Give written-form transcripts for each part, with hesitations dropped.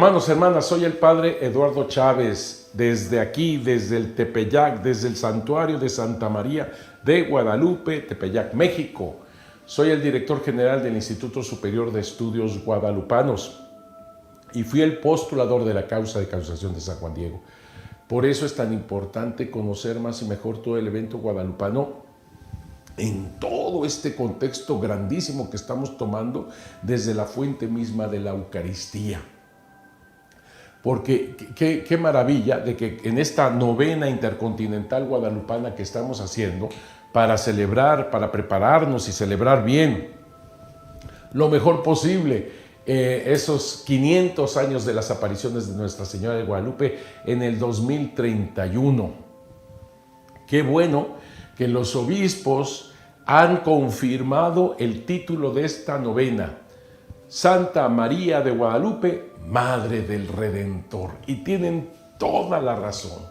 Hermanos, hermanas, soy el Padre Eduardo Chávez, desde aquí, desde el Tepeyac, desde el Santuario de Santa María de Guadalupe, Tepeyac, México. Soy el director general del Instituto Superior de Estudios Guadalupanos y fui el postulador de la causa de canonización de San Juan Diego. Por eso es tan importante conocer más y mejor todo el evento guadalupano en todo este contexto grandísimo que estamos tomando desde la fuente misma de la Eucaristía. Porque qué maravilla de que en esta novena intercontinental guadalupana que estamos haciendo para celebrar, para prepararnos y celebrar bien lo mejor posible esos 500 años de las apariciones de Nuestra Señora de Guadalupe en el 2031. Qué bueno que los obispos han confirmado el título de esta novena: Santa María de Guadalupe, Madre del Redentor. Y tienen toda la razón,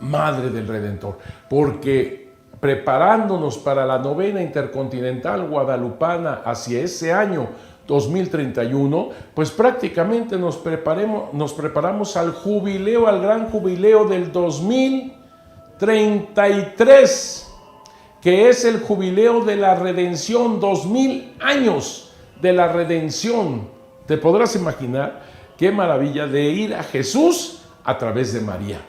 Madre del Redentor, porque preparándonos para la novena intercontinental guadalupana hacia ese año 2031, pues prácticamente nos preparamos al jubileo, al gran jubileo del 2033, que es el jubileo de la redención, 2000 años de la redención. Te podrás imaginar qué maravilla de ir a Jesús a través de María.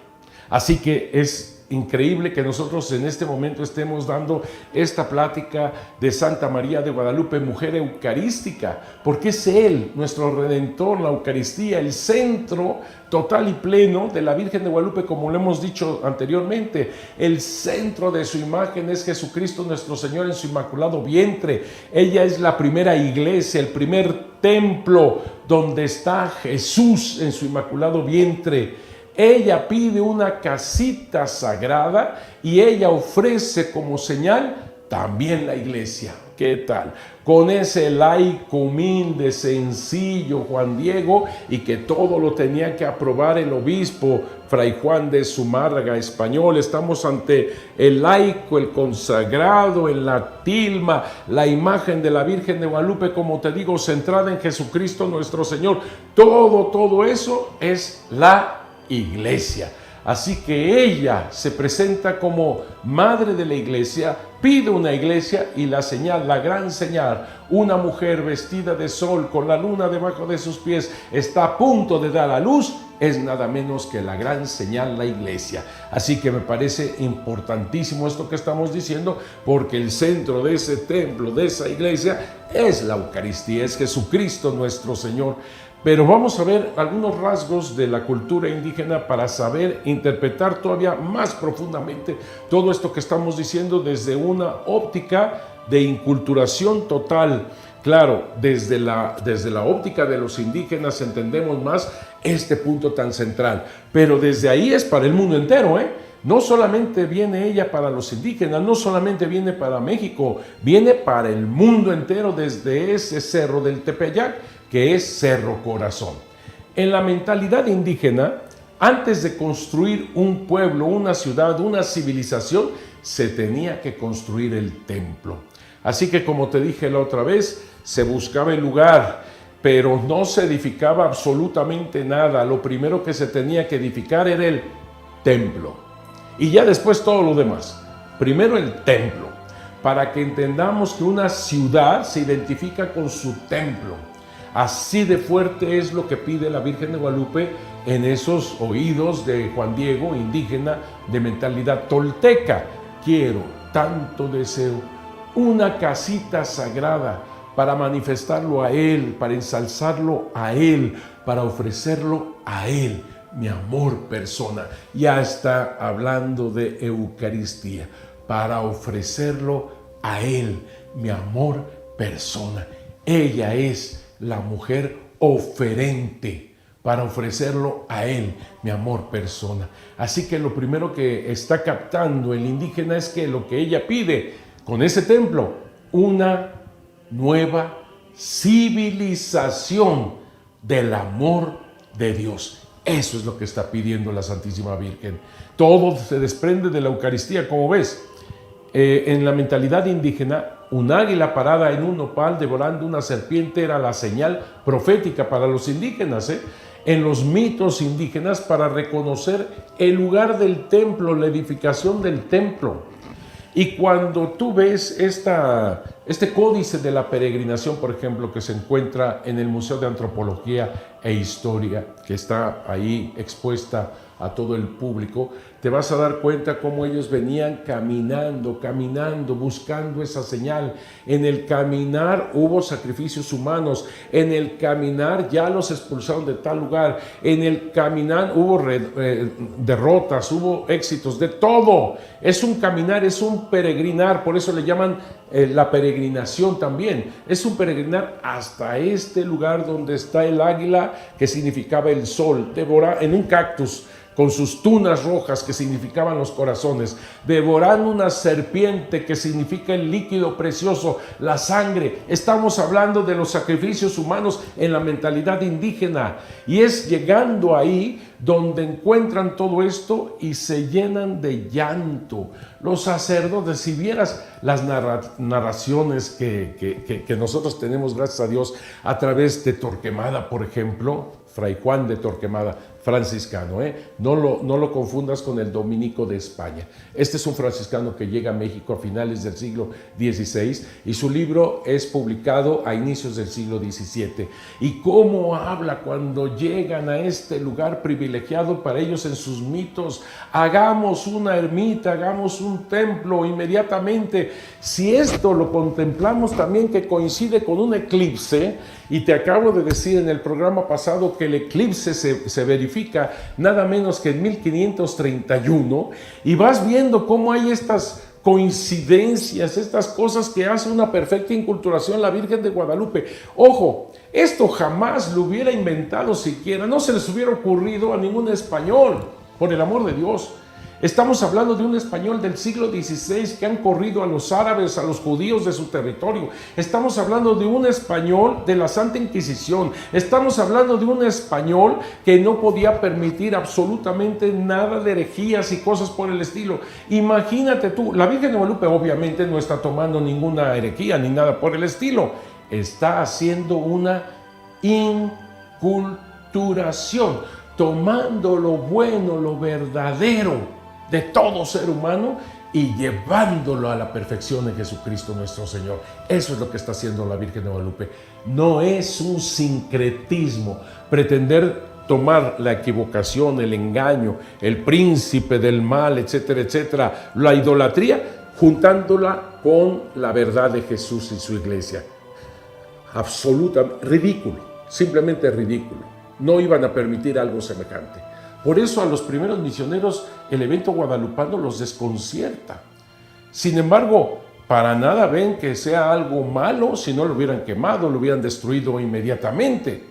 Así que es increíble que nosotros en este momento estemos dando esta plática de Santa María de Guadalupe, mujer eucarística, porque es Él, nuestro Redentor, la Eucaristía, el centro total y pleno de la Virgen de Guadalupe, como lo hemos dicho anteriormente. El centro de su imagen es Jesucristo nuestro Señor en su inmaculado vientre. Ella es la primera iglesia, el primer templo donde está Jesús en su inmaculado vientre. Ella pide una casita sagrada y ella ofrece como señal también la iglesia. ¿Qué tal? Con ese laico humilde, sencillo Juan Diego, y que todo lo tenía que aprobar el obispo Fray Juan de Zumárraga, español. Estamos ante el laico, el consagrado, en la tilma, la imagen de la Virgen de Guadalupe, como te digo, centrada en Jesucristo nuestro Señor. Todo eso es la iglesia. Así que ella se presenta como madre de la iglesia, pide una iglesia y la señal, la gran señal, una mujer vestida de sol con la luna debajo de sus pies, está a punto de dar a luz, es nada menos que la gran señal, la iglesia. Así que me parece importantísimo esto que estamos diciendo, porque el centro de ese templo, de esa iglesia, es la Eucaristía, es Jesucristo nuestro Señor. Pero vamos a ver algunos rasgos de la cultura indígena para saber interpretar todavía más profundamente todo esto que estamos diciendo desde una óptica de inculturación total. Claro, desde la óptica de los indígenas entendemos más este punto tan central, pero desde ahí es para el mundo entero, No solamente viene ella para los indígenas, no solamente viene para México, viene para el mundo entero desde ese cerro del Tepeyac, que es Cerro Corazón. En la mentalidad indígena, antes de construir un pueblo, una ciudad, una civilización, se tenía que construir el templo. Así que, como te dije la otra vez, se buscaba el lugar, pero no se edificaba absolutamente nada. Lo primero que se tenía que edificar era el templo. Y ya después todo lo demás. Primero el templo, para que entendamos que una ciudad se identifica con su templo. Así de fuerte es lo que pide la Virgen de Guadalupe en esos oídos de Juan Diego, indígena de mentalidad tolteca. Quiero, tanto deseo, una casita sagrada para manifestarlo a Él, para ensalzarlo a Él, para ofrecerlo a Él, mi amor persona. Ya está hablando de Eucaristía, para ofrecerlo a Él, mi amor persona. Ella es la mujer oferente para ofrecerlo a Él, mi amor persona. Así que lo primero que está captando el indígena es que lo que ella pide con ese templo, una nueva civilización del amor de Dios. Eso es lo que está pidiendo la Santísima Virgen. Todo se desprende de la Eucaristía, como ves. En la mentalidad indígena, un águila parada en un nopal devorando una serpiente era la señal profética para los indígenas. en los mitos indígenas para reconocer el lugar del templo, la edificación del templo. Y cuando tú ves este códice de la peregrinación, por ejemplo, que se encuentra en el Museo de Antropología e Historia, que está ahí expuesta a todo el público, te vas a dar cuenta cómo ellos venían caminando, buscando esa señal. En el caminar hubo sacrificios humanos, en el caminar ya los expulsaron de tal lugar, en el caminar hubo derrotas, hubo éxitos, de todo. Es un caminar, es un peregrinar, por eso le llaman la peregrinación también. Es un peregrinar hasta este lugar donde está el águila, que significaba el sol, en un cactus, con sus tunas rojas que significaban los corazones, devorando una serpiente que significa el líquido precioso, la sangre. Estamos hablando de los sacrificios humanos en la mentalidad indígena, y es llegando ahí donde encuentran todo esto y se llenan de llanto. Los sacerdotes, si vieras las narraciones que nosotros tenemos, gracias a Dios, a través de Torquemada, por ejemplo, Fray Juan de Torquemada, franciscano, no lo confundas con el dominico de España. Este es un franciscano que llega a México a finales del siglo XVI y su libro es publicado a inicios del siglo XVII. Y cómo habla cuando llegan a este lugar privilegiado para ellos en sus mitos. Hagamos una ermita, hagamos un templo inmediatamente. Si esto lo contemplamos también, que coincide con un eclipse, y te acabo de decir en el programa pasado que el eclipse se verifica nada menos que en 1531, y vas viendo cómo hay estas coincidencias, estas cosas que hace una perfecta inculturación la Virgen de Guadalupe. Ojo, esto jamás lo hubiera inventado siquiera, no se les hubiera ocurrido a ningún español, por el amor de Dios. Estamos hablando de un español del siglo XVI que han corrido a los árabes, a los judíos de su territorio. Estamos hablando de un español de la Santa Inquisición. Estamos hablando de un español que no podía permitir absolutamente nada de herejías y cosas por el estilo. Imagínate tú, la Virgen de Guadalupe obviamente no está tomando ninguna herejía ni nada por el estilo. Está haciendo una inculturación, tomando lo bueno, lo verdadero de todo ser humano y llevándolo a la perfección en Jesucristo nuestro Señor. Eso es lo que está haciendo la Virgen de Guadalupe. No es un sincretismo pretender tomar la equivocación, el engaño, el príncipe del mal, etcétera, etcétera, la idolatría, juntándola con la verdad de Jesús y su iglesia. Absolutamente ridículo, simplemente ridículo. No iban a permitir algo semejante. Por eso a los primeros misioneros el evento guadalupano los desconcierta. Sin embargo, para nada ven que sea algo malo, si no lo hubieran quemado, lo hubieran destruido inmediatamente.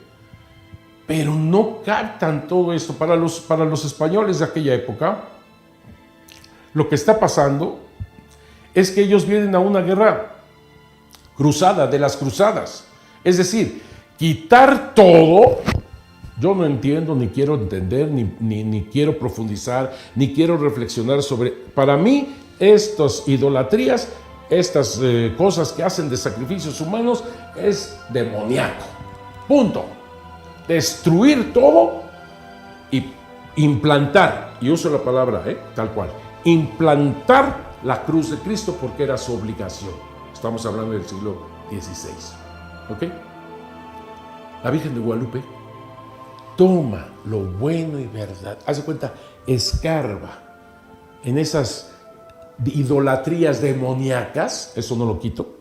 Pero no captan todo esto. Para los españoles de aquella época, lo que está pasando es que ellos vienen a una guerra cruzada, de las cruzadas. Es decir, quitar todo. Yo no entiendo, ni quiero entender, ni quiero profundizar, ni quiero reflexionar sobre... Para mí, estas idolatrías, estas cosas que hacen de sacrificios humanos, es demoníaco. Punto. Destruir todo y implantar, y uso la palabra tal cual, implantar la cruz de Cristo porque era su obligación. Estamos hablando del siglo XVI. ¿Ok? La Virgen de Guadalupe toma lo bueno y verdad, hace cuenta, escarba en esas idolatrías demoníacas, eso no lo quito,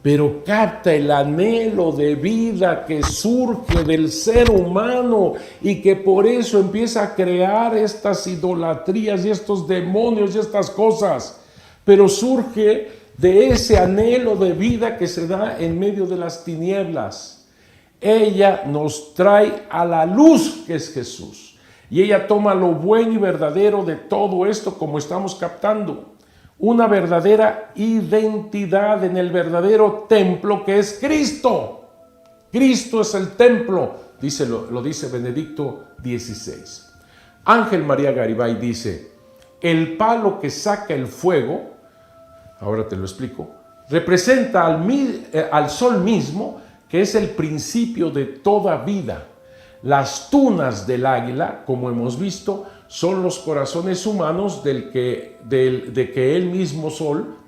pero capta el anhelo de vida que surge del ser humano y que por eso empieza a crear estas idolatrías y estos demonios y estas cosas, pero surge de ese anhelo de vida que se da en medio de las tinieblas. Ella nos trae a la luz que es Jesús. Y ella toma lo bueno y verdadero de todo esto, como estamos captando. Una verdadera identidad en el verdadero templo que es Cristo. Cristo es el templo, lo dice Benedicto XVI. Ángel María Garibay dice, el palo que saca el fuego, ahora te lo explico, representa al sol mismo, que es el principio de toda vida. Las tunas del águila, como hemos visto, son los corazones humanos de que el mismo sol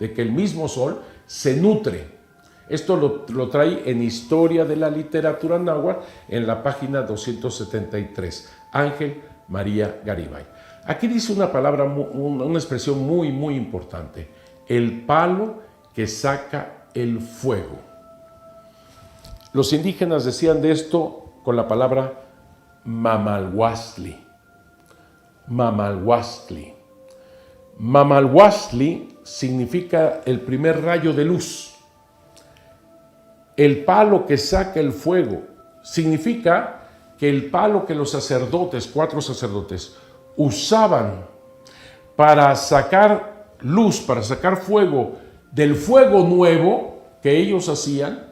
se nutre. Esto lo trae en Historia de la Literatura Náhuatl en la página 273. Ángel María Garibay. Aquí dice una palabra, una expresión muy, muy importante. El palo que saca el fuego. Los indígenas decían de esto con la palabra mamalhuastli. Mamalhuastli. Mamalhuastli significa el primer rayo de luz. El palo que saca el fuego significa que el palo que los sacerdotes, 4 sacerdotes, usaban para sacar luz, para sacar fuego del fuego nuevo que ellos hacían,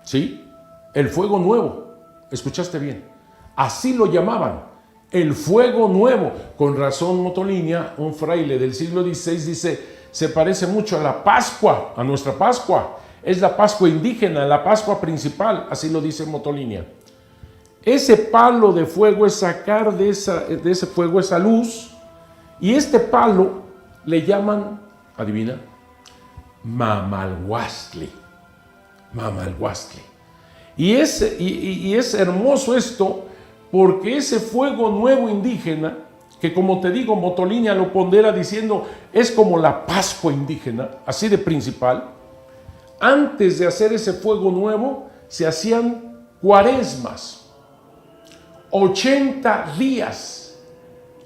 ¿sí? El fuego nuevo, escuchaste bien, así lo llamaban, el fuego nuevo. Con razón Motolinia, un fraile del siglo XVI, dice, se parece mucho a la Pascua, a nuestra Pascua. Es la Pascua indígena, la Pascua principal, así lo dice Motolinia. Ese palo de fuego es sacar de ese fuego esa luz, y este palo le llaman, adivina, mamalhuastli. Mamalhuastli. Y es hermoso esto, porque ese fuego nuevo indígena, que como te digo, Motolinia lo pondera diciendo, es como la Pascua indígena, así de principal. Antes de hacer ese fuego nuevo, se hacían cuaresmas, 80 días,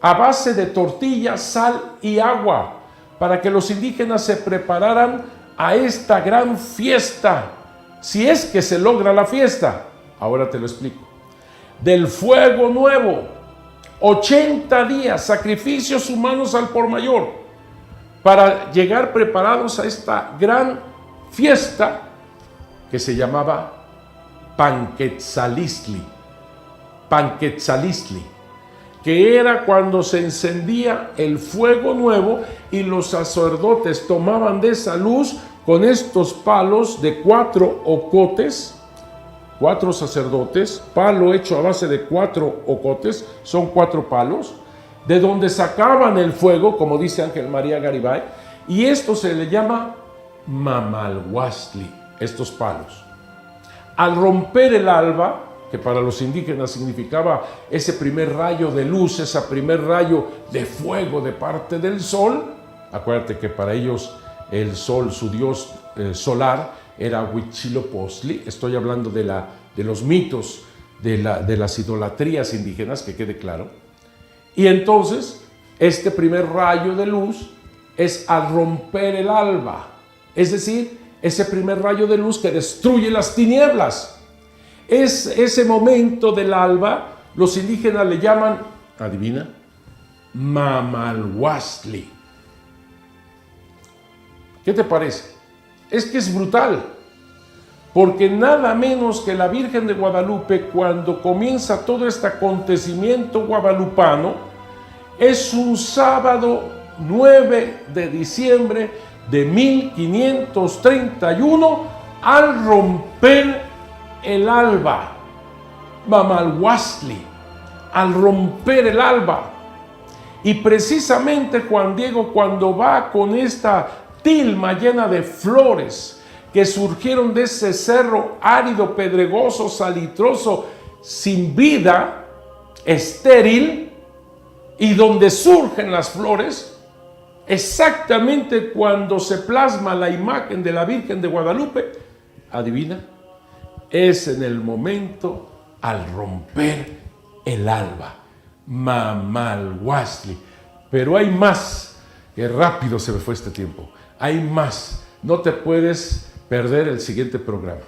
a base de tortilla, sal y agua, para que los indígenas se prepararan a esta gran fiesta, si es que se logra la fiesta. Ahora te lo explico. Del fuego nuevo, 80 días, sacrificios humanos al por mayor, para llegar preparados a esta gran fiesta que se llamaba Panquetzalistli. Panquetzalistli, que era cuando se encendía el fuego nuevo y los sacerdotes tomaban de esa luz con estos palos de 4 ocotes, 4 sacerdotes, palo hecho a base de 4 ocotes, son 4 palos, de donde sacaban el fuego, como dice Ángel María Garibay, y esto se le llama mamalhuastli, estos palos. Al romper el alba, que para los indígenas significaba ese primer rayo de luz, ese primer rayo de fuego de parte del sol, acuérdate que para ellos el sol, su dios solar, era Huitzilopochtli. Estoy hablando de los mitos, de las idolatrías indígenas, que quede claro. Y entonces, este primer rayo de luz es al romper el alba, es decir, ese primer rayo de luz que destruye las tinieblas. Es ese momento del alba, los indígenas le llaman, adivina, mamalhuastli. ¿Qué te parece? Es que es brutal, porque nada menos que la Virgen de Guadalupe, cuando comienza todo este acontecimiento guadalupano, es un sábado 9 de diciembre de 1531, al romper el alba, mamalhuastli, al romper el alba. Y precisamente Juan Diego, cuando va con esta tilma llena de flores que surgieron de ese cerro árido, pedregoso, salitroso, sin vida, estéril, y donde surgen las flores, exactamente cuando se plasma la imagen de la Virgen de Guadalupe, adivina, es en el momento al romper el alba, mamalhuastli. Pero hay más, que rápido se me fue este tiempo, hay más, no te puedes perder el siguiente programa.